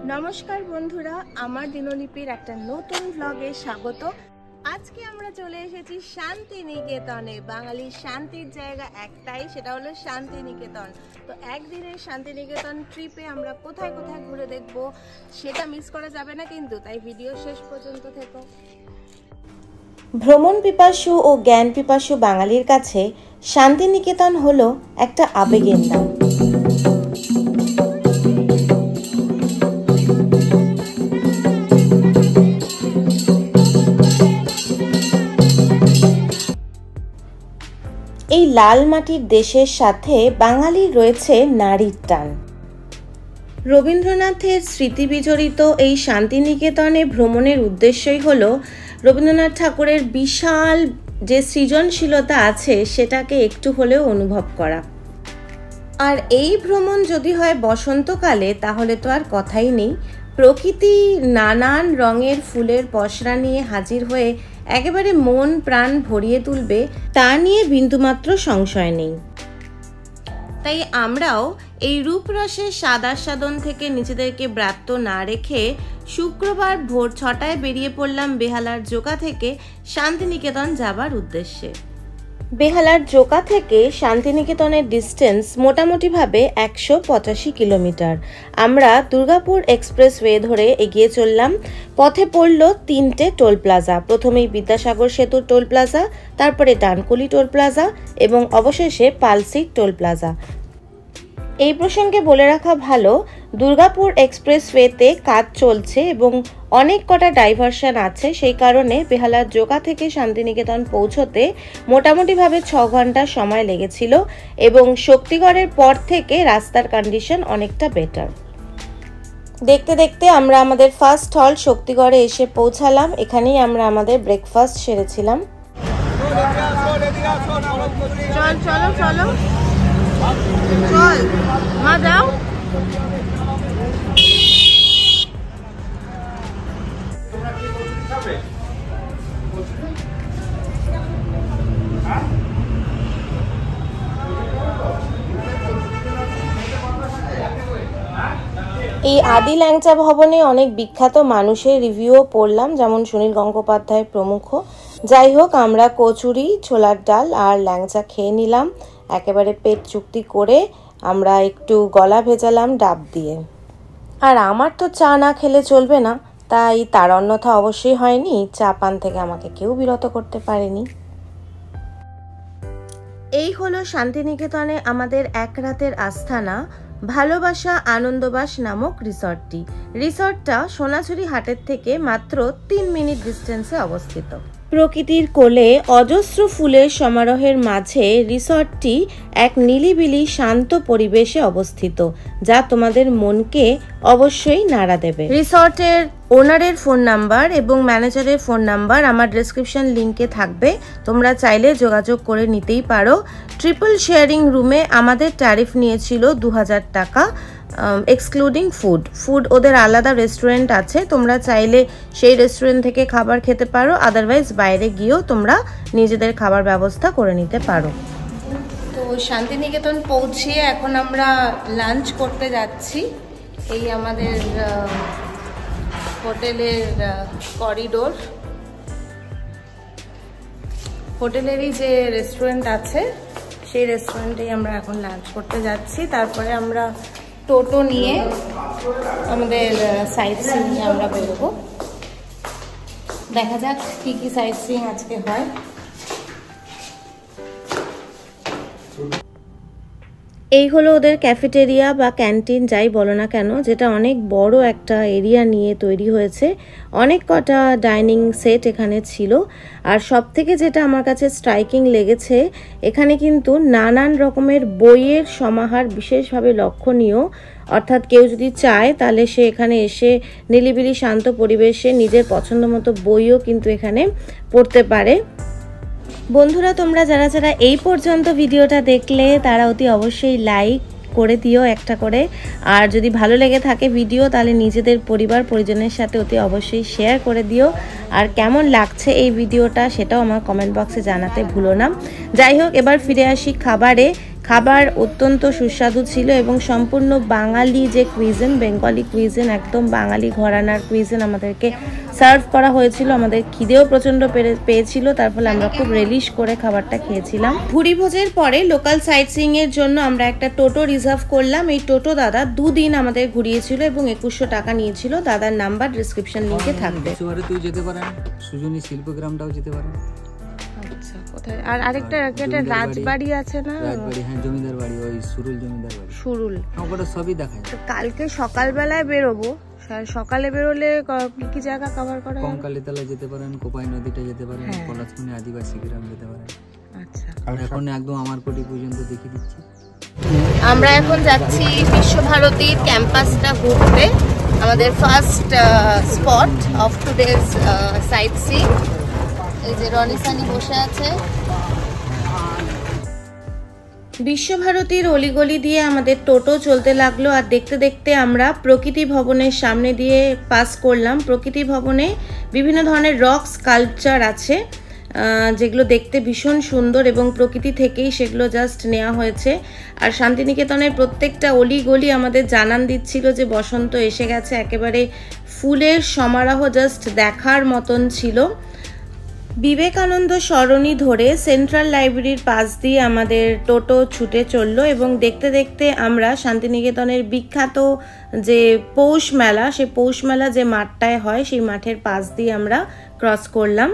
নমস্কার বন্ধুরা, আমার দিনলিপির একটা নতুন ব্লগে স্বাগত। আজকে আমরা চলে এসেছি শান্তিনিকেতনে। বাঙালির শান্তির জায়গা একটাই, সেটা হলো শান্তিনিকেতন। তো একদিনের শান্তিনিকেতন ট্রিপে আমরা কোথায় কোথায় ঘুরে দেখব সেটা মিস করা যাবে না কিন্তু, তাই ভিডিও শেষ পর্যন্ত থেকো। ভ্রমণ পিপাসু ও জ্ঞান পিপাসু বাঙালির কাছে শান্তিনিকেতন হলো একটা আবেগের নাম। এই লাল মাটির দেশের সাথে বাঙালির রয়েছে নারীর টান। রবীন্দ্রনাথের স্মৃতিবিজড়িত এই শান্তিনিকেতনে ভ্রমণের উদ্দেশ্যই হলো রবীন্দ্রনাথ ঠাকুরের বিশাল যে সৃজনশীলতা আছে সেটাকে একটু হলেও অনুভব করা। আর এই ভ্রমণ যদি হয় বসন্তকালে তাহলে তো আর কথাই নেই। প্রকৃতি নানান রঙের ফুলের পসরা নিয়ে হাজির হয়ে একেবারে মন প্রাণ ভরিয়ে তুলবে, তা নিয়ে বিন্দুমাত্র সংশয় নেই। তাই আমরাও এই রূপরসের সাদাস্বাদন থেকে নিজেদেরকে ব্রাত্য না রেখে শুক্রবার ভোর 6টায় বেরিয়ে পড়লাম বেহালার জোকা থেকে শান্তিনিকেতন যাবার উদ্দেশ্যে। বেহালার জোকা থেকে শান্তিনিকেতনের ডিস্টেন্স মোটামুটিভাবে 185 কিলোমিটার। আমরা দুর্গাপুর এক্সপ্রেসওয়ে ধরে এগিয়ে চললাম। পথে পড়ল 3টে টোল প্লাজা। প্রথমেই বিদ্যাসাগর সেতুর টোল প্লাজা, তারপরে ডানকুলি টোল প্লাজা এবং অবশেষে পালসিক টোল প্লাজা। এই প্রসঙ্গে বলে রাখা ভালো, দুর্গাপুর এক্সপ্রেসওয়েতে কাজ চলছে এবং অনেক কটা ডাইভারশন আছে, সেই কারণে বেহালার জোকা থেকে শান্তিনিকেতন পৌঁছতে মোটামুটিভাবে 6 ঘন্টা সময় লেগেছিল এবং শক্তিগড়ের পর থেকে রাস্তার কন্ডিশন অনেকটা বেটার। দেখতে দেখতে আমরা আমাদের ফার্স্ট হল শক্তিগড়ে এসে পৌঁছালাম। এখানেই আমরা আমাদের ব্রেকফাস্ট সেরেছিলাম। চলো চলো চল মা, যাও। এই আদি ল্যাংচা ভবনে অনেক বিখ্যাত মানুষের রিভিউও পড়লাম, যেমন সুনীল গঙ্গোপাধ্যায় প্রমুখ। যাই হোক, আমরা কচুরি, ছোলার ডাল আর ল্যাংচা খেয়ে নিলাম। একেবারে পেট চুক্তি করে আমরা একটু গলা ভেজালাম ডাব দিয়ে। আর আমার তো চা না খেলে চলবে না, তাই তার অন্যথা অবশ্যই হয়নি। চা পান থেকে আমাকে কেউ বিরত করতে পারেনি। এই হলো শান্তিনিকেতনে আমাদের এক রাতের আস্থানা ভালোবাসা আনন্দবাস নামক রিসর্টটি। রিসর্টটা সোনাঝুরি হাটের থেকে মাত্র 3 মিনিট ডিস্টেন্সে অবস্থিত। প্রকৃতির কোলে অজস্র ফুলের সমারোহের মাঝে রিসর্টটি এক নিলিবিলি শান্ত পরিবেশে অবস্থিত, যা তোমাদের মনকে অবশ্যই নাড়া দেবে। রিসর্টের ওনারের ফোন নাম্বার এবং ম্যানেজারের ফোন নাম্বার আমার ডেসক্রিপশন লিঙ্কে থাকবে, তোমরা চাইলে যোগাযোগ করে নিতেই পারো। ট্রিপল শেয়ারিং রুমে আমাদের ট্যারিফ নিয়েছিল 2000 টাকা, এক্সক্লুডিং ফুড। ওদের আলাদা রেস্টুরেন্ট আছে, তোমরা চাইলে সেই রেস্টুরেন্ট থেকে খাবার খেতে পারো, আদারওয়াইজ বাইরে গিয়েও তোমরা নিজেদের খাবার ব্যবস্থা করে নিতে পারো। তো শান্তিনিকেতন পৌঁছে এখন আমরা লাঞ্চ করতে যাচ্ছি। এই আমাদের হোটেলের করিডোর, হোটেলেরই যে রেস্টুরেন্ট আছে সেই রেস্টুরেন্টেই আমরা এখন লাঞ্চ করতে যাচ্ছি। তারপরে আমরা টোটো নিয়ে আমাদের সাইট সিইং আমরা বেরোবো। দেখা যাক কি কি সাইট সিইং আজকে হয়। এই হলো ওদের ক্যাফেটেরিয়া বা ক্যান্টিন, যাই বলো না কেন, যেটা অনেক বড় একটা এরিয়া নিয়ে তৈরি হয়েছে। অনেক কটা ডাইনিং সেট এখানে ছিল। আর সব থেকে যেটা আমার কাছে স্ট্রাইকিং লেগেছে, এখানে কিন্তু নানান রকমের বইয়ের সমাহার বিশেষভাবে লক্ষণীয়। অর্থাৎ কেউ যদি চায় তাহলে সে এখানে এসে নিলিবিলি শান্ত পরিবেশে নিজের পছন্দ মতো বইও কিন্তু এখানে পড়তে পারে। বন্ধুরা, তোমরা যারা যারা এই পর্যন্ত ভিডিওটা দেখলে তারা অতি অবশ্যই লাইক করে দিও একটা করে। আর যদি ভালো লেগে থাকে ভিডিও, তাহলে নিজেদের পরিবার পরিজনের সাথে অতি অবশ্যই শেয়ার করে দিও। আর কেমন লাগছে এই ভিডিওটা সেটাও আমার কমেন্ট বক্সে জানাতে ভুলো না। যাই হোক, এবার ফিরে আসি খাবারে। খাবার অত্যন্ত সুস্বাদু ছিল এবং সম্পূর্ণ বাঙালি যে কুইজিন, বেঙ্গলি কুইজিন, একদম বাঙালি ঘরানার কুইজিন আমাদেরকে সার্ভ করা হয়েছিল। আমাদের খিদেও প্রচণ্ড পেয়েছিল, তার ফলে আমরা খুব রিলিশ করে খাবারটা খেয়েছিলাম। ভুরিভোজের পরে লোকাল সাইট সিইং এর জন্য আমরা একটা টোটো রিজার্ভ করলাম। এই টোটো দাদা 2 দিন আমাদের ঘুরিয়েছিল এবং 2100 টাকা নিয়েছিল। দাদার নাম্বার ডিসক্রিপশন লিংকে থাকবে। বিশ্বভারতীও যেতে পারেন, সুজনী শিল্পগ্রামটাও যেতে পারেন। আচ্ছা, কোথায়? আর আরেকটা রাজবাড়ি আছে না? রাজবাড়ি, হ্যাঁ, জমিদার বাড়ি, ওই সুরুল জমিদার বাড়ি। সুরুল, ওটা সবই দেখায়। কালকে সকালবেলায় বেরোবো, সকালে বেরোলে কি কি জায়গা কভার করা যাবে? কঙ্কালীতলা যেতে পারেন, কোপাই নদীটা যেতে পারেন, পলাশমণি আদিবাসী গ্রাম যেতে পারেন। আচ্ছা, এখন একদম আমারকোটি পর্যন্ত দেখিয়ে দিচ্ছি। আমরা এখন যাচ্ছি বিশ্বভারতীর ক্যাম্পাসটা ঘুরতে। আমাদের first spot of today's site seeing. এই যে রনিসানি বসে আছে। বিশ্বভারতীর অলিগলি দিয়ে আমাদের টোটো চলতে লাগলো, আর দেখতে দেখতে আমরা প্রকৃতি ভবনের সামনে দিয়ে পাস করলাম। প্রকৃতি ভবনে বিভিন্ন ধরনের রক স্কাল্পচার আছে, যেগুলো দেখতে ভীষণ সুন্দর এবং প্রকৃতি থেকেই সেগুলো জাস্ট নেওয়া হয়েছে। আর শান্তিনিকেতনের প্রত্যেকটা অলিগলি আমাদের জানান দিচ্ছিল যে বসন্ত এসে গেছে। একেবারে ফুলের সমারোহ জাস্ট দেখার মতন ছিল। বিবেকানন্দ সরণি ধরে সেন্ট্রাল লাইব্রেরির পাশ দিয়ে আমাদের টোটো ছুটে চললো এবং দেখতে দেখতে আমরা শান্তিনিকেতনের বিখ্যাত যে পৌষ মেলা, সেই পৌষ মেলা যে মাঠটায় হয় সেই মাঠের পাশ দিয়ে আমরা ক্রস করলাম।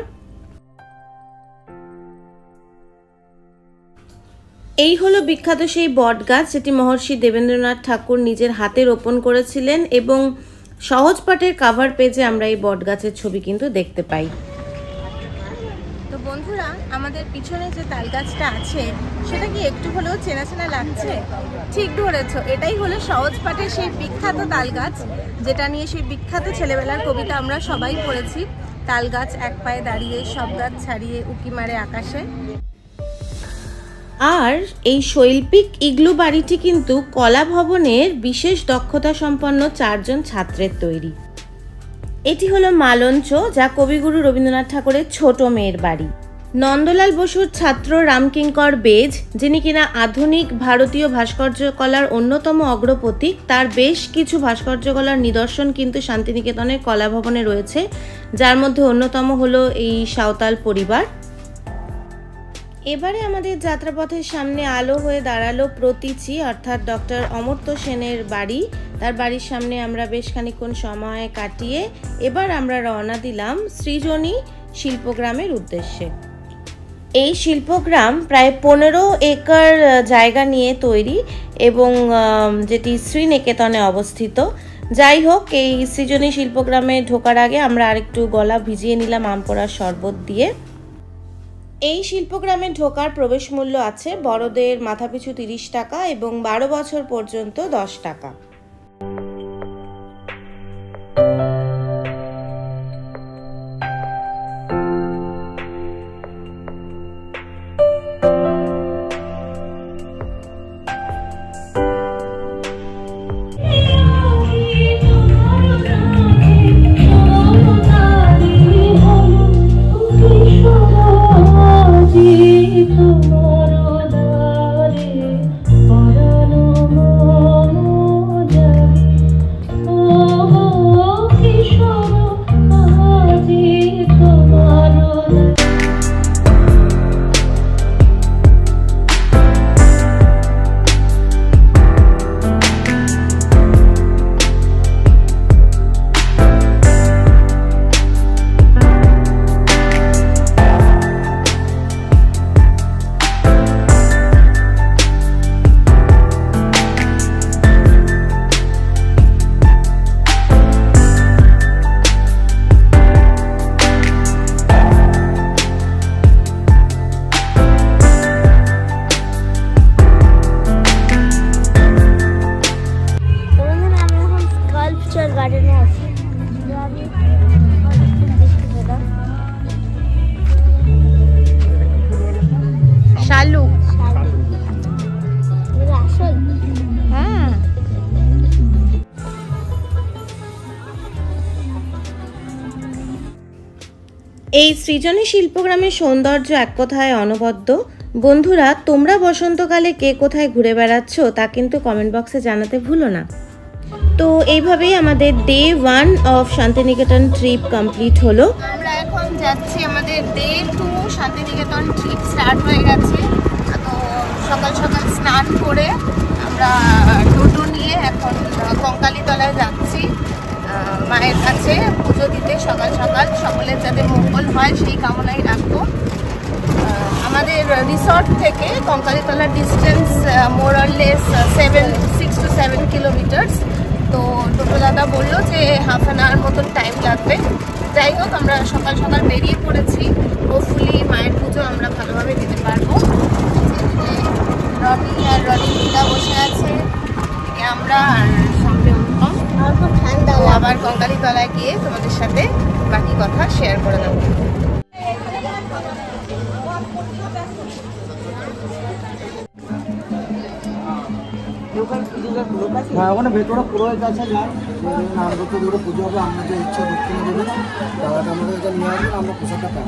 এই হলো বিখ্যাত সেই বট গাছ, যেটি মহর্ষি দেবেন্দ্রনাথ ঠাকুর নিজের হাতে রোপণ করেছিলেন এবং সহজ পাঠের কাভার পেজে আমরা এই বট গাছের ছবি কিন্তু দেখতে পাই। তো বন্ধুরা, আমাদের পিছনে যে তাল গাছটা আছে সেটা কি একটু হলেও চেনা চেনা লাগছে? ঠিক ধরেছো, এটাই হলো সহজ পাঠের সেই বিখ্যাত তাল গাছ, যেটা নিয়ে সেই বিখ্যাত ছেলেবেলার কবিতা আমরা সবাই পড়েছি। তাল গাছ এক পায়ে দাঁড়িয়ে, সব গাছ ছাড়িয়ে উঁকি মারে আকাশে। আর এই শৈল্পিক ইগলু বাড়িটি কিন্তু কলা ভবনের বিশেষ দক্ষতা সম্পন্ন 4 জন ছাত্রের তৈরি। এটি হলো মালঞ্চ, যা কবিগুরু রবীন্দ্রনাথ ঠাকুরের ছোট মেয়ের বাড়ি। নন্দলাল বসুর ছাত্র রামকিঙ্কর বেজ, যিনি কিনা আধুনিক ভারতীয় ভাস্কর্য কলার অন্যতম অগ্রপথিক, তার বেশ কিছু ভাস্কর্য কলার নিদর্শন কিন্তু শান্তিনিকেতনের কলা ভবনে রয়েছে, যার মধ্যে অন্যতম হলো এই সাঁওতাল পরিবার। এবারে আমাদের যাত্রাপথের সামনে আলো হয়ে দাঁড়ালো প্রতীচি, অর্থাৎ ডক্টর অমর্ত্য সেনের বাড়ি। তার বাড়ির সামনে আমরা বেশ খানিকক্ষণ সময় কাটিয়ে এবার আমরা রওনা দিলাম সৃজনী শিল্পগ্রামের উদ্দেশ্যে। এই শিল্পগ্রাম প্রায় 15 একর জায়গা নিয়ে তৈরি এবং যেটি শ্রীনিকেতনে অবস্থিত। যাই হোক, এই সৃজনী শিল্পগ্রামে ঢোকার আগে আমরা আরেকটু গলা ভিজিয়ে নিলাম আমপোড়ার শরবত দিয়ে। এই শিল্পগ্রামে ঢোকার প্রবেশ মূল্য আছে বড়দের মাথাপিছু 30 টাকা এবং 12 বছর পর্যন্ত 10 টাকা। এই সৃজনী শিল্পগ্রামের সৌন্দর্য এক কথায় অনবদ্য। বন্ধুরা, তোমরা বসন্তকালে কে কোথায় ঘুরে বেড়াচ্ছ তা কিন্তু কমেন্ট বক্সে জানাতে ভুলো না। তো এইভাবেই আমাদের day 1 of Shantiniketan trip complete হলো। আমরা এখন যাচ্ছি, আমাদের ডে 2 শান্তিনিকেতন ট্রিপ স্টার্ট হয়ে গেছে। তো সকাল সকাল স্নান করে আমরা টোটো নিয়ে এখন কঙ্কালীতলায় যাচ্ছি মায়ের কাছে পুজো দিতে। সকাল সকাল সকলের যাতে মঙ্গল হয় সেই কামনাই রাখবো। আমাদের রিসর্ট থেকে কঙ্কালীতলার distance more or less 6 to 7 kilometres. তো টোটো দাদা বললো যে হাফ অ্যান আওয়ার মতন টাইম লাগবে। যাই হোক, আমরা সকাল সকাল বেরিয়ে পড়েছি। হোপফুলি মায়ের পুজো আমরা ভালোভাবে দিতে পারবো। রনি আর রনি দিদা বসে আছে, আমরা আর সামনে উঠলাম। ঠান্ডা, আবার কঙ্কালীতলায় গিয়ে তোমাদের সাথে বাকি কথা শেয়ার করে দেবো। হ্যাঁ, ওখানে ভেতরে পুরোহিত আছে, যান নাম করতে দুটো পুজো হবে। আমরা যে ইচ্ছা দক্ষিণে দেবেন দাদাটা আমাদের এটা নিয়ে আসবেন, আমরা প্রসাদটা পাই।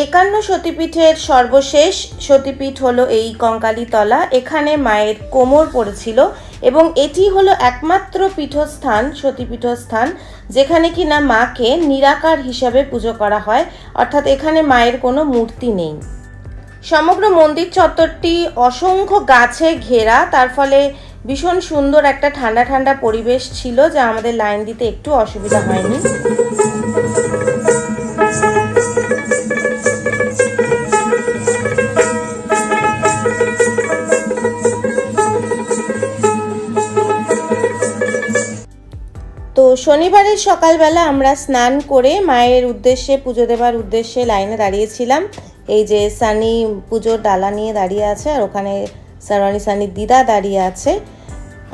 51 সতীপীঠের সর্বশেষ সতীপীঠ হলো এই কঙ্কালীতলা। এখানে মায়ের কোমর পড়েছিল এবং এটি হলো একমাত্র পীঠস্থান, সতীপীঠস্থান, যেখানে কিনা মাকে নিরাকার হিসাবে পুজো করা হয়, অর্থাৎ এখানে মায়ের কোনো মূর্তি নেই। সমগ্র মন্দির চত্বরটি অসংখ্য গাছে ঘেরা, তার ফলে ভীষণ সুন্দর একটা ঠান্ডা ঠান্ডা পরিবেশ ছিল, যা আমাদের লাইন দিতে একটু অসুবিধা হয়নি। তো শনিবারের সকালবেলা আমরা স্নান করে মায়ের উদ্দেশ্যে পুজো দেবার উদ্দেশ্যে লাইনে দাঁড়িয়েছিলাম। এই যে সানি পুজোর ডালা নিয়ে দাঁড়িয়ে আছে, আর ওখানে রনি সানির দিদা দাঁড়িয়ে আছে।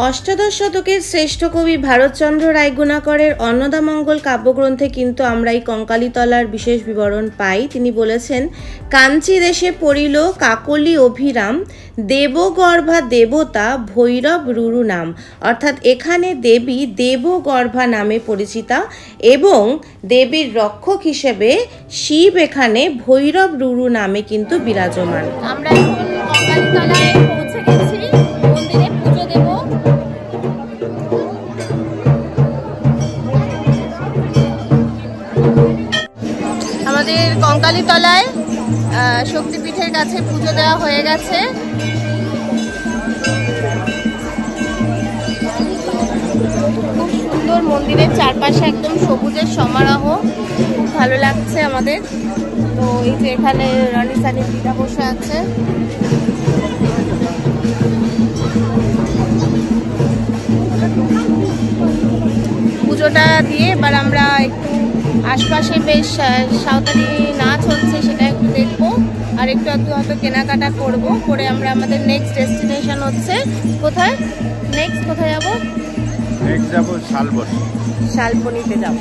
অষ্টাদশ শতকের শ্রেষ্ঠ কবি ভারতচন্দ্র রায়গুণাকরের অন্নদামঙ্গল কাব্যগ্রন্থে কিন্তু আমরা এই কঙ্কালীতলার বিশেষ বিবরণ পাই। তিনি বলেছেন, কাঞ্চি দেশে পড়িল কাকলি অভিরাম, দেবগর্ভা দেবতা ভৈরব রুরু নাম। অর্থাৎ এখানে দেবী দেবগর্ভা নামে পরিচিতা এবং দেবীর রক্ষক হিসেবে শিব এখানে ভৈরব রুরু নামে কিন্তু বিরাজমান। আমরা এখন কঙ্কালীতলায় পৌঁছে গেছি, মন্দিরে পুজো দেব। আমাদের কঙ্কালীতলায় শক্তিপীঠের কাছে পুজো দেওয়া হয়ে গেছে। খুব সুন্দর, মন্দিরের চারপাশে একদম সবুজের সমারোহ, খুব ভালো লাগছে আমাদের। তো এই যে এখানে রনি সানির দিদা বসে আছে। পুজোটা দিয়ে এবার আমরা একটু আশপাশে বেশ সাঁওতালি নাচ হচ্ছে, সেটা একটু দেখবো, আর একটু হয়তো কেনাকাটা করবো। করে আমরা আমাদের নেক্সট ডেস্টিনেশন হচ্ছে কোথায়, কোথায় যাবো? নেক্সট যাবো শালবনি। শালবনিতে যাবো।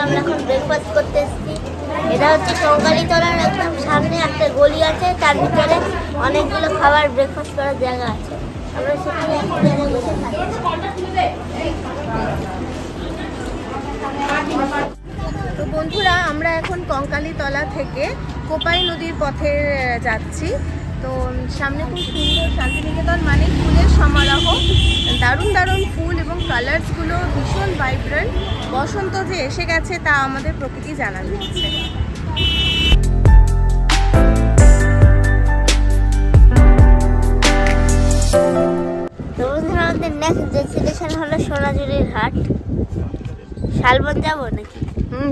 আমরা এখন ব্রেকফাস্ট করতে এসেছি। এটা হচ্ছে কঙ্কালীতলার একদম সামনে একটা গলি আছে, তার ভিতরে অনেকগুলো খাবার ব্রেকফাস্ট করার জায়গা আছে। আমরা সেখানে বসে থাকি। তো বন্ধুরা, আমরা এখন কঙ্কালীতলা থেকে কোপাই নদীর পথে যাচ্ছি। তো সামনে খুব সুন্দর, শান্তিনিকেতন মানে ফুলের সমারোহ, দারুণ দারুণ ফুল এবং কালার্সগুলো ভীষণ ভাইব্রেন্ট। বসন্ত যে এসে গেছে তা আমাদের প্রকৃতি জানান দিচ্ছে। তো বন্ধুরা, আমাদের নেক্সট ডেস্টিনেশন হলো সোনাঝুরির হাট। শালবন যাবো নাকি?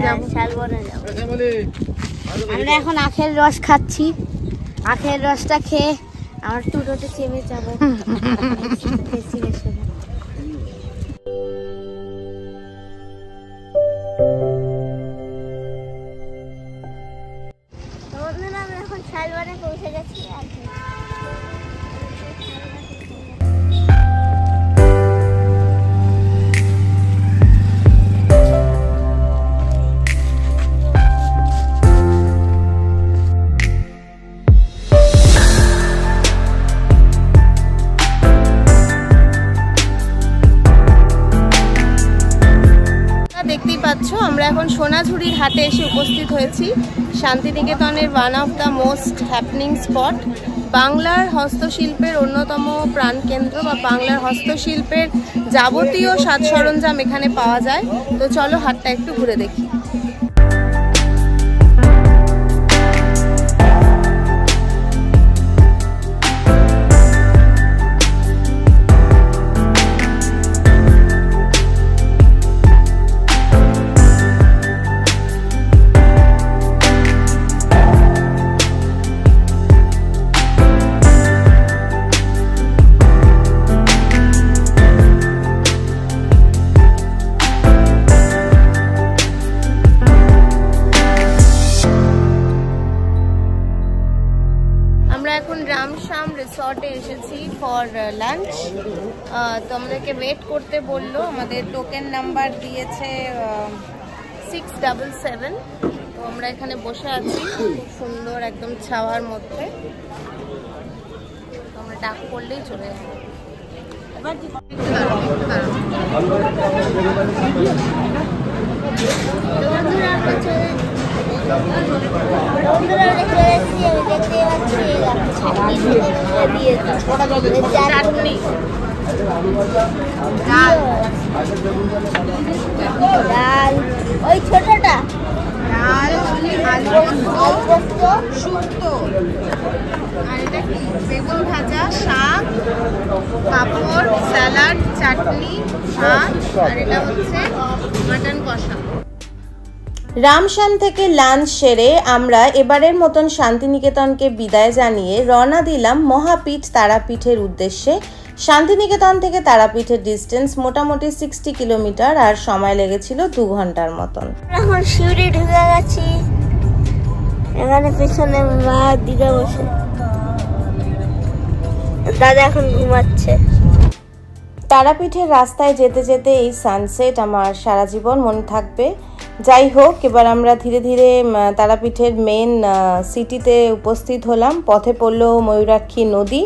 যাবো, শালবনে যাবো। আমরা এখন আখের রস খাচ্ছি। আখের রসটা খেয়ে আমার টুটোতে চেপে যাবো। গেছি আর দেখতেই পাচ্ছ আমরা এখন সোনাঝুরির হাটে এসে উপস্থিত হয়েছি। শান্তিনিকেতনের one of the most happening spot, বাংলার হস্তশিল্পের অন্যতম প্রাণকেন্দ্র বা বাংলার হস্তশিল্পের যাবতীয় সাজ সরঞ্জাম এখানে পাওয়া যায়। তো চলো হাটটা একটু ঘুরে দেখি। এখন রামশ্যাম রিসর্টে এসেছি ফর লাঞ্চ। তো আমাদেরকে ওয়েট করতে বললো, আমাদের টোকেন নাম্বার দিয়েছে 677। তো আমরা এখানে বসে আছি খুব সুন্দর একদম ছাওয়ার মধ্যে। তো আমরা ডাক করলেই চলে যাবো। এবার চাটনি, ডাল, ওই ছোটটা ডাল, আলু পোস্ত, শুক্তো, আর এটা কি বেগুন ভাজা, শাক, পাঁপড়, স্যালাড, চাটনি, ভাত, আর এটা হচ্ছে মাটন কষা। রামশ্যাম থেকে লাঞ্চ সেরে আমরা এবারের মতন শান্তিনিকেতনকে বিদায় জানিয়ে রওনা দিলাম মহাপীঠ তারাপীঠের উদ্দেশ্যে। শান্তিনিকেতন থেকে তারাপীঠের ডিস্টেন্স মোটামুটি 60 কিলোমিটার আর সময় লেগেছিল 2 ঘন্টার মতন। এখন শিউরি ঢুকে গেছি, এখানে পেছনে মা দিদা বসে, দাদা এখন ঘুমাচ্ছে। তারাপীঠের রাস্তায় যেতে যেতে এই সানসেট আমার সারা জীবন মনে থাকবে। যাই হোক, এবার আমরা ধীরে ধীরে তারাপীঠের মেন সিটিতে উপস্থিত হলাম। পথে পড়ল ময়ূরাক্ষী নদী।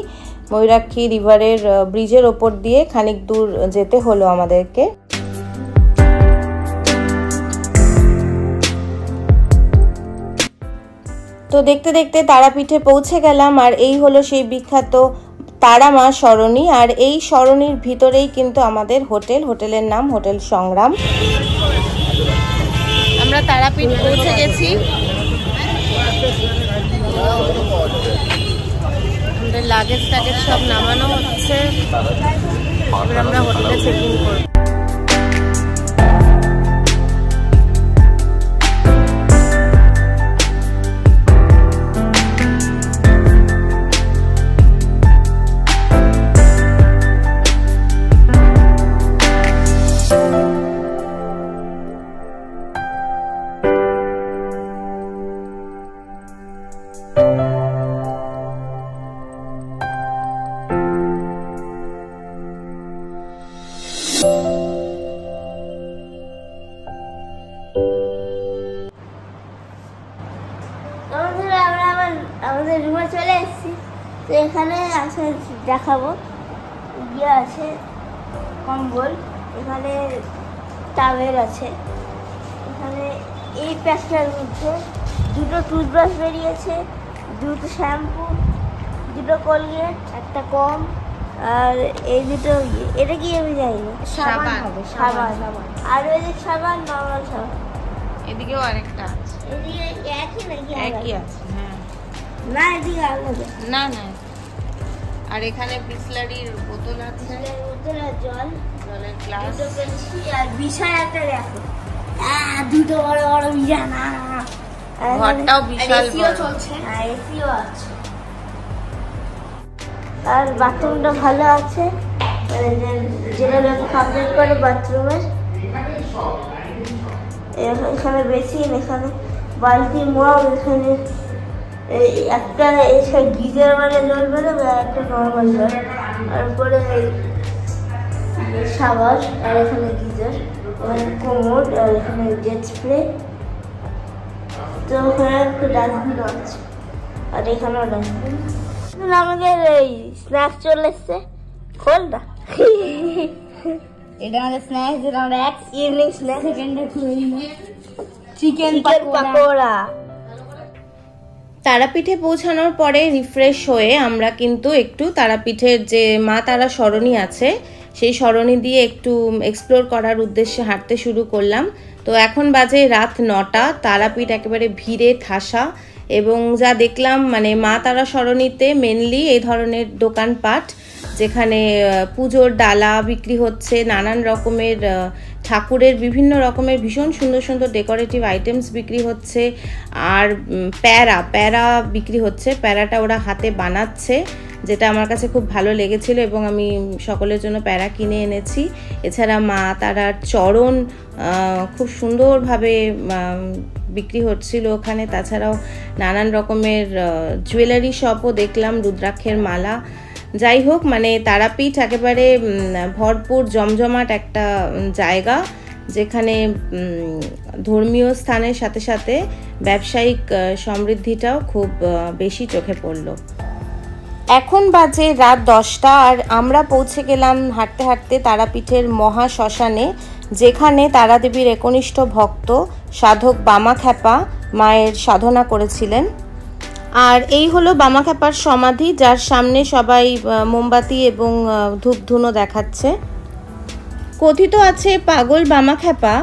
ময়ূরাক্ষী রিভারের ব্রিজের ওপর দিয়ে খানিক দূর যেতে হলো আমাদেরকে। তো দেখতে দেখতে তারাপীঠে পৌঁছে গেলাম, আর এই হলো সেই বিখ্যাত তারা মা সরণি। আর এই সরণির ভিতরেই কিন্তু আমাদের হোটেলের নাম হোটেল সংগ্রাম। আমরা তারাপীঠ পৌঁছে গেছি। আমাদের লাগেজ টাগেজ সব নামানো হচ্ছে, এবার আমরা হোটেলে চেক ইন করব। আমাদের রুমে চলে এসেছি। তো এখানে আছে দেখাবো, ইয়ে আছে কম্বল, এখানে টাওয়েল আছে, এখানে এই প্যাকটার মধ্যে 2টো টুথব্রাশ বেরিয়েছে, 2টো শ্যাম্পু, 2টো কোলগেট, একটা কম, আর এই 2টো এটা কি আমি জানি না, সাবান হবে, সাবান। আর ওই যে সাবান, নর্মাল সাবান। এদিকেও আরেকটা আছে। এদিকে একই নাকি? একই আছে, হ্যাঁ। না, এদিকে আলাদা। না না, আর এখানে বিসলারির বোতল আছে, বোতল আর জলের গ্লাস। আর বিছানা একটা দেখো, 2টো বড় বড় বিছানা। ঘরটাও বিশাল বড়। চলছে, হ্যাঁ এসিও আছে। আর বাথরুমটা ভালো আছে, মানে যেটা লোক কমপ্লিট করে বাথরুমের। এখানে বেসিন, এখানে বালতি, মগ, এখানে এই একটা এসে গিজার মানে জল বেরোবে, একটা নর্মাল জল, তারপরে শাওয়ার, আর এখানে গিজার, এখানে কোমোড, আর এখানে জেট স্প্রে। তো ওখানে একটা ডাস্টবিন আছে, আর এখানেও ডাস্টবিন। আমাদের এই স্ন্যাক্স চলে এসছে, খোল না। এটা আমাদের স্ন্যাক্স, যেটা আমরা ইভিনিং স্ন্যাক্স। চিকেন পাকোড়া। তারাপীঠে পৌঁছানোর পরে রিফ্রেশ হয়ে আমরা কিন্তু একটু তারাপীঠের যে মা তারা সরণি আছে সেই সরণি দিয়ে একটু এক্সপ্লোর করার উদ্দেশ্যে হাঁটতে শুরু করলাম। তো এখন বাজে রাত 9টা, তারাপীঠ একেবারে ভিড়ে ঠাসা, এবং যা দেখলাম মানে মা তারা সরণিতে মেনলি এই ধরনের দোকানপাট, যেখানে পুজোর ডালা বিক্রি হচ্ছে, নানান রকমের ঠাকুরের বিভিন্ন রকমের ভীষণ সুন্দর সুন্দর ডেকোরেটিভ আইটেমস বিক্রি হচ্ছে, আর প্যারা বিক্রি হচ্ছে। প্যারাটা ওরা হাতে বানাচ্ছে, যেটা আমার কাছে খুব ভালো লেগেছিল এবং আমি সকলের জন্য প্যারা কিনে এনেছি। এছাড়া মা তারার চরণ খুব সুন্দরভাবে বিক্রি হচ্ছিল ওখানে। তাছাড়াও নানান রকমের জুয়েলারি শপও দেখলাম, রুদ্রাক্ষের মালা। যাই হোক, মানে তারাপীঠ একেবারে ভরপুর জমজমাট একটা জায়গা, যেখানে ধর্মীয় স্থানের সাথে সাথে ব্যবসায়িক সমৃদ্ধিটাও খুব বেশি চোখে পড়ল। এখন বাজে রাত 10টা, আর আমরা পৌঁছে গেলাম হাঁটতে হাঁটতে তারাপীঠের মহা শ্মশানে, যেখানে তারাদেবীর একনিষ্ঠ ভক্ত সাধক বামাখ্যাপা মায়ের সাধনা করেছিলেন। আর এই হলো বামাখ্যাপার সমাধি, যার সামনে সবাই মোমবাতি এবং ধূপধুনো দেখাচ্ছে। কথিত আছে পাগল বামাখ্যাপা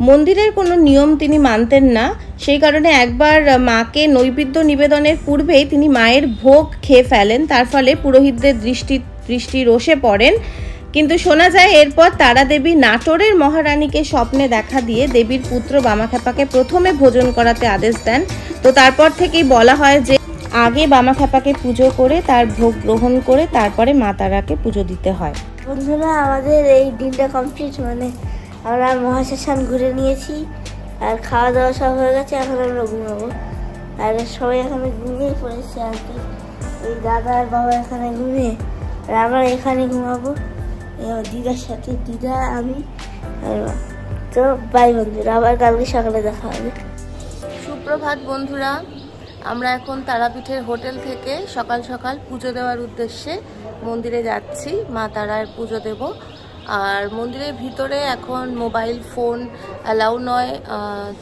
মন্দিরের কোনো নিয়ম তিনি মানতেন না, সেই কারণে একবার মাকে নৈবেদ্য নিবেদনের পূর্বেই তিনি মায়ের ভোগ খেয়ে ফেলেন। তার ফলে পুরোহিতদের দৃষ্টি রোষে পড়েন। কিন্তু শোনা যায় এরপর তারা দেবী নাটোরের মহারানীকে স্বপ্নে দেখা দিয়ে দেবীর পুত্র বামাখ্যাপাকে প্রথমে ভোজন করাতে আদেশ দেন। তো তারপর থেকেই বলা হয় যে আগে বামাখ্যাপাকে পুজো করে তার ভোগ গ্রহণ করে তারপরে মা তারাকে পুজো দিতে হয়। বন্ধুরা, আমাদের এই দিনটা কমপ্লিট, মানে আমরা মহাশ্মশান ঘুরে নিয়েছি, আর খাওয়া দাওয়া সব হয়ে গেছে। এখন আমরা ঘুমাবো, আর সবাই এখানে ঘুমিয়ে পড়েছে। আর কি ওই দাদা আর বাবা এখানে ঘুমিয়ে, আর আমরা এখানে ঘুমাবো দিদার সাথে, দিদা, আমি আর মা। তো বাই বন্ধুরা, আবার কালকে সকালে দেখা হবে। সুপ্রভাত বন্ধুরা, আমরা এখন তারাপীঠের হোটেল থেকে সকাল সকাল পুজো দেওয়ার উদ্দেশ্যে মন্দিরে যাচ্ছি, মা তারার পুজো দেব। আর মন্দিরের ভিতরে এখন মোবাইল ফোন অ্যালাউ নয়,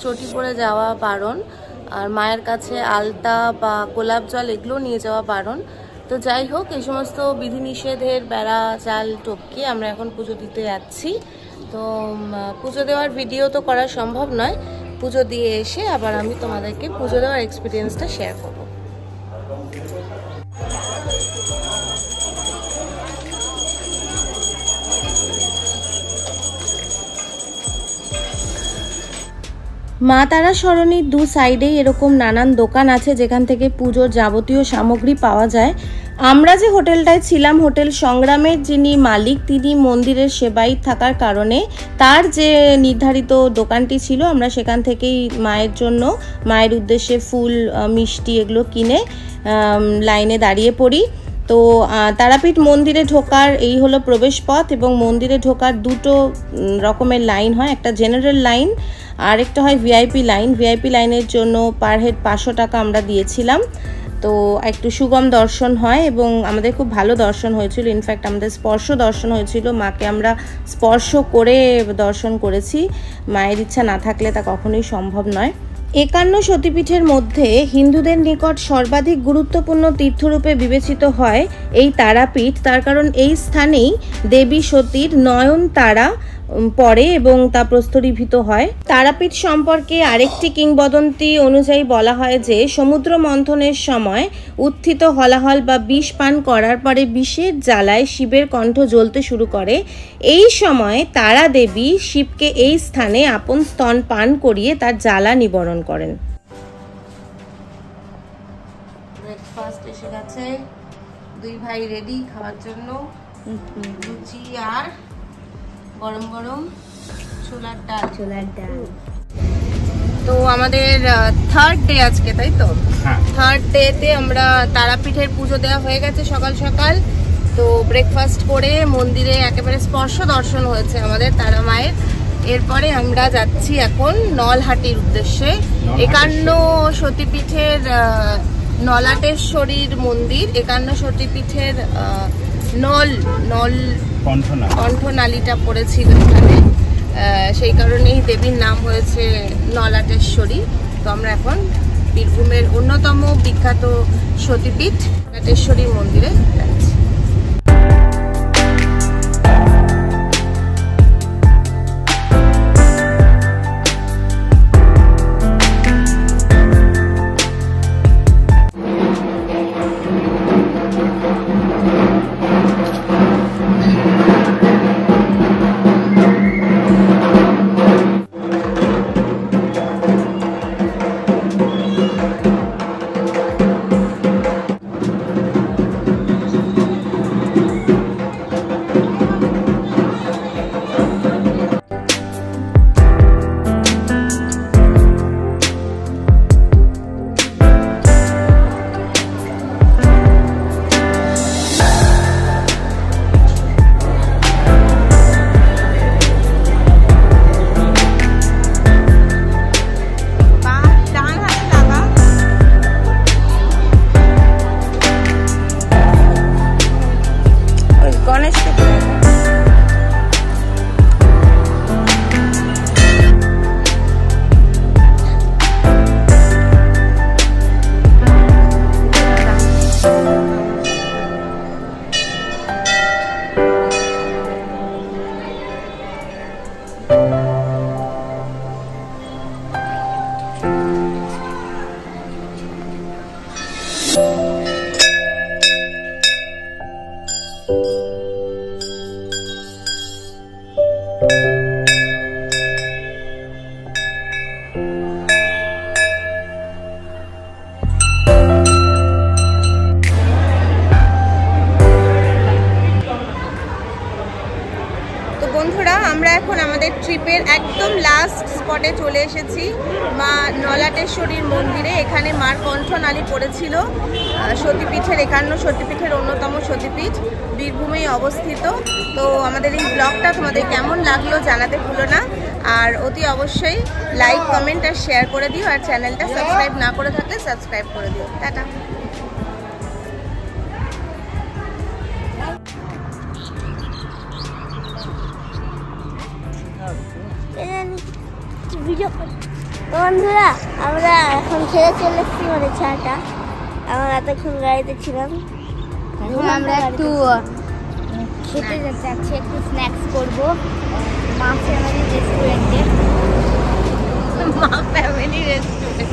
চটি পরে যাওয়া বারণ, আর মায়ের কাছে আলতা বা গোলাপ জল এগুলো নিয়ে যাওয়া বারণ। তো যাই হোক, এই সমস্ত বিধিনিষেধের বেড়া চাল টপকে আমরা এখন পুজো দিতে যাচ্ছি। তো পুজো দেওয়ার ভিডিও তো করা সম্ভব নয়, পুজো দিয়ে এসে আবার আমি তোমাদেরকে পুজো দেওয়ার এক্সপিরিয়েন্সটা শেয়ার করব। মা তারা সরণির দু সাইডেই এরকম নানান দোকান আছে, যেখান থেকে পুজোর যাবতীয় সামগ্রী পাওয়া যায়। আমরা যে হোটেলটায় ছিলাম, হোটেল সংগ্রামের যিনি মালিক তিনি মন্দিরের সেবায়িত থাকার কারণে তার যে নির্ধারিত দোকানটি ছিল, আমরা সেখান থেকেই মায়ের জন্য, মায়ের উদ্দেশ্যে ফুল মিষ্টি এগুলো কিনে লাইনে দাঁড়িয়ে পড়ি। তো তারাপীঠ মন্দিরে ঢোকার এই হলো প্রবেশ পথ, এবং মন্দিরে ঢোকার দুটো রকমের লাইন হয়, একটা জেনারেল লাইন আর একটা হয় ভিআইপি লাইন। ভিআইপি লাইনের জন্য পার হেড 500 টাকা আমরা দিয়েছিলাম। তো একটু সুগম দর্শন হয় এবং আমাদের খুব ভালো দর্শন হয়েছিল। ইনফ্যাক্ট আমাদের স্পর্শ দর্শন হয়েছিল, মাকে আমরা স্পর্শ করে দর্শন করেছি। মায়ের ইচ্ছা না থাকলে তা কখনোই সম্ভব নয়। 51 সতীপীঠের মধ্যে হিন্দুদের নিকট সর্বাধিক গুরুত্বপূর্ণ তীর্থরূপে বিবেচিত হয় এই তারাপীঠ। তার কারণ এই স্থানেই দেবী সতীর নয়ন তারা পড়ে এবং তা প্রস্তরীভূত হয়। তারাপীঠ সম্পর্কে আরেকটি কিংবদন্তি অনুযায়ী বলা হয় যে সমুদ্র মন্থনের সময় উত্থিত হলাহল বা বিষ পান করার পরে বিষের জ্বালায় শিবের কণ্ঠ জ্বলতে শুরু করে। এই সময় তারা দেবী শিবকে এই স্থানে আপন স্তন পান করিয়ে তার জ্বালা নিবারণ করেন। ব্রেকফাস্ট এসে গেছে, দুই ভাই রেডি খাওয়ার জন্য। লুচি আর গরম গরম ছোলার ডাল। তো আমাদের থার্ড ডে আজকে, তাই তো? থার্ড ডেতে আমরা তারাপীঠের পুজো দেওয়া হয়ে গেছে সকাল সকাল। তো ব্রেকফাস্ট করে মন্দিরে একেবারে স্পর্শ দর্শন হয়েছে আমাদের তারা মায়ের। এরপরে আমরা যাচ্ছি এখন নলহাটির উদ্দেশ্যে। 51 সতীপীঠের নলাটেশ্বরীর মন্দির, 51 সতীপীঠের নল কণ্ঠনালীটা পড়েছিল এখানে, সেই কারণেই দেবীর নাম হয়েছে নলাটেশ্বরী। তো আমরা এখন বীরভূমের অন্যতম বিখ্যাত সতীপীঠ নলাটেশ্বরী মন্দিরে যাচ্ছি। বন্ধুরা, আমরা এখন আমাদের ট্রিপের একদম লাস্ট স্পটে চলে এসেছি, মা নলাটেশ্বরীর মন্দিরে। এখানে মার কণ্ঠনালী পড়েছিল, সতীপীঠের 51 সতীপীঠের অন্যতম সতীপীঠ, বীরভূমেই অবস্থিত। তো আমাদের এই ব্লগটা তোমাদের কেমন লাগলো জানাতে ভুলো না, আর অতি অবশ্যই লাইক, কমেন্ট আর শেয়ার করে দিও, আর চ্যানেলটা সাবস্ক্রাইব না করে থাকলে সাবস্ক্রাইব করে দিও। টাটা। বন্ধুরা, আমরা এখন খেয়ে চলে এসেছি, মানে চাটা। আমরা এতক্ষণ গাড়িতে ছিলাম, এখন আমরা একটু খেতে যাচ্ছি, একটু স্ন্যাক্স করবো মা ফ্যামিলি রেস্টুরেন্টে। মা ফ্যামিলি রেস্টুরেন্ট,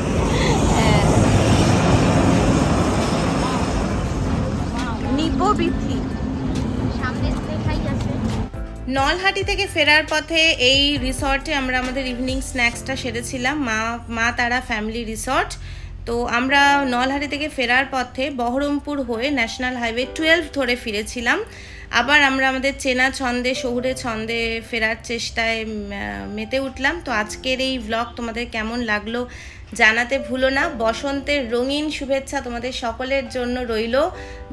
নিপবিথি সামনে দেখাই আছে। নলহাটি থেকে ফেরার পথে এই রিসর্টে আমরা আমাদের ইভিনিং স্ন্যাক্সটা সেরেছিলাম, মা তারা ফ্যামিলি রিসর্ট। তো আমরা নলহাটি থেকে ফেরার পথে বহরমপুর হয়ে ন্যাশনাল হাইওয়ে 12 ধরে ফিরেছিলাম। আবার আমরা আমাদের চেনা ছন্দে, শহুরে ছন্দে ফেরার চেষ্টায় মেতে উঠলাম। তো আজকের এই ব্লগ তোমাদের কেমন লাগলো জানাতে ভুলো না। বসন্তের রঙিন শুভেচ্ছা তোমাদের সকলের জন্য রইল।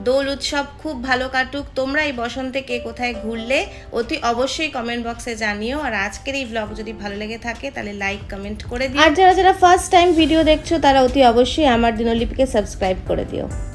দোল উৎসব খুব ভালো কাটুক। তোমরা এই বসন্তে কে কোথায় ঘুরলে অতি অবশ্যই কমেন্ট বক্সে জানিও। আর আজকের এই ব্লগ যদি ভালো লেগে থাকে তাহলে লাইক, কমেন্ট করে দিও। আর যারা ফার্স্ট টাইম ভিডিও দেখছো তারা অতি অবশ্যই আমার দিনলিপিকে সাবস্ক্রাইব করে দিও।